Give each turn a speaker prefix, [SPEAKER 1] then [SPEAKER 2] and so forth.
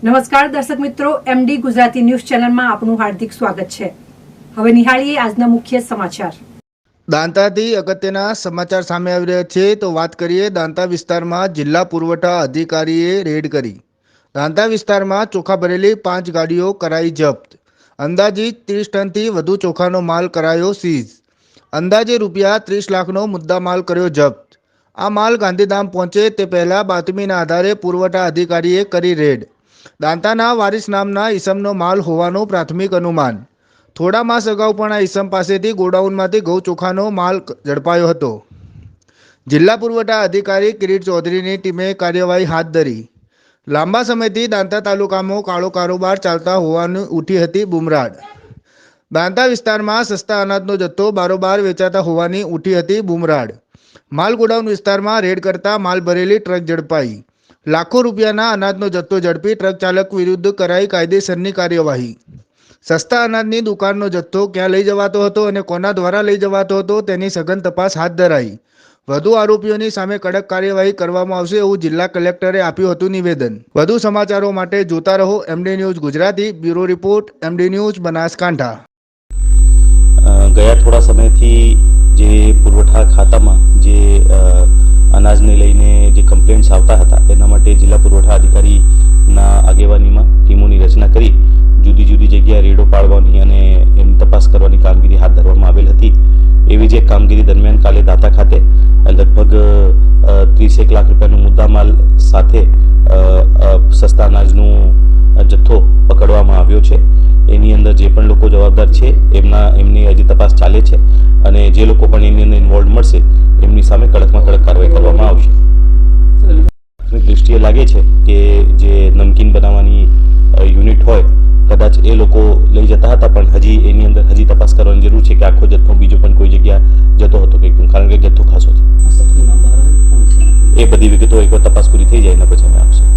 [SPEAKER 1] નમસ્કાર દર્શક મિત્રો, એમડી ગુજરાતી ન્યૂઝ ચેનલમાં આપનું હાર્દિક સ્વાગત છે। હવે નિહાળીએ આજના મુખ્ય સમાચાર।
[SPEAKER 2] દાંતાથી અગત્યના સમાચાર સામે આવી રહ્યા છે તો વાત કરીએ દાંતા વિસ્તારમાં જિલ્લા પુરવઠા અધિકારીએ રેડ કરી। દાંતા વિસ્તારમાં ચોખા ભરેલી 5 ગાડીઓ કરાઈ જપ્ત। અંદાજિત 30 ટનથી વધુ ચોખાનો માલ કરાયો સીઝ। અંદાજે રૂપિયા 30 લાખનો મુદ્દા માલ કર્યો જપ્ત। આ માલ ગાંધીધામ પહોંચે તે પહેલા બાતમીના આધારે પુરવઠા અધિકારીએ કરી રેડ। દાંતાના વારિસ નામના ઈસમનો માલ હોવાનું પ્રાથમિક અનુમાન। થોડા માસ અગાઉ પણ આ ઈસમ પાસેથી ગોડાઉનમાંથી ઘઉં ચોખાનો માલ ઝડપાયો હતો। જિલ્લા પુરવઠા અધિકારી કિરીટ ચૌધરીની ટીમે કાર્યવાહી હાથ ધરી। લાંબા સમયથી દાંતા તાલુકામાં કાળો કારોબાર ચાલતા હોવાની ઉઠી હતી બુમરાડ। દાંતા વિસ્તારમાં સસ્તા અનાજનો જથ્થો બારોબાર વેચાતા હોવાની ઉઠી હતી બુમરાડ। માલ ગોડાઉન વિસ્તારમાં રેડ કરતા માલ ભરેલી ટ્રક ઝડપાઈ। લાખો રૂપિયાના અનાજનો જથ્થો ઝડપી ટ્રક ચાલક વિરુદ્ધ કરાઈ કાયદેસરની કાર્યવાહી। સસ્તા અનાજની દુકાનનો જથ્થો ક્યાં લઈ જવાતો હતો અને કોના દ્વારા લઈ જવાતો હતો તેની સઘન તપાસ હાથ ધરાઈ। વધુ આરોપીઓની સામે કડક કાર્યવાહી કરવામાં આવશે એવું જિલ્લા કલેક્ટરે આપ્યું હતું નિવેદન। વધુ સમાચારો માટે જોતા રહો MD news Gujarati. Bureau report MD news Banaskantha.
[SPEAKER 3] ગયા થોડા સમયથી જે પુરવઠા ખાતામાં જે અનાજને લઈને જે કમ્પ્લેન્ટ્સ આવતા હતા એના માટે જિલ્લા પુરવઠા અધિકારીના આગેવાનીમાં ટીમોની રચના કરી જુદી જુદી જગ્યાએ રેડો પાડવાની અને એની તપાસ કરવાની કામગીરી હાથ ધરવામાં આવેલ હતી। એવી જ એક કામગીરી દરમિયાન કાલે દાંતા ખાતે લગભગ 30 લાખ રૂપિયાનો મુદ્દામાલ સાથે સસ્તા અનાજનું જથ્થો પકડવામાં આવ્યો છે। એની અંદર જે પણ લોકો જવાબદાર છે એમની હજી તપાસ ચાલે છે અને જે લોકો પણ એની અંદર ઇન્વોલ્વ મળશે એમની સામે કડકમાં કડક કાર્યવાહી કરવામાં આવશે। દૃષ્ટિએ લાગે છે કે જે નમકીન બનાવવાની યુનિટ હોય કદાચ એ લોકો લઈ જતા હતા પણ હજી એની અંદર હજી તપાસ કરવાની જરૂર છે કે આખો જથ્થો બીજો પણ કોઈ જગ્યા જતો હતો કે કારણ કે જથ્થો ખાસો છે। એ બધી વિગતો એકવાર તપાસ પૂરી થઈ જાય એના પછી અમે આપશું।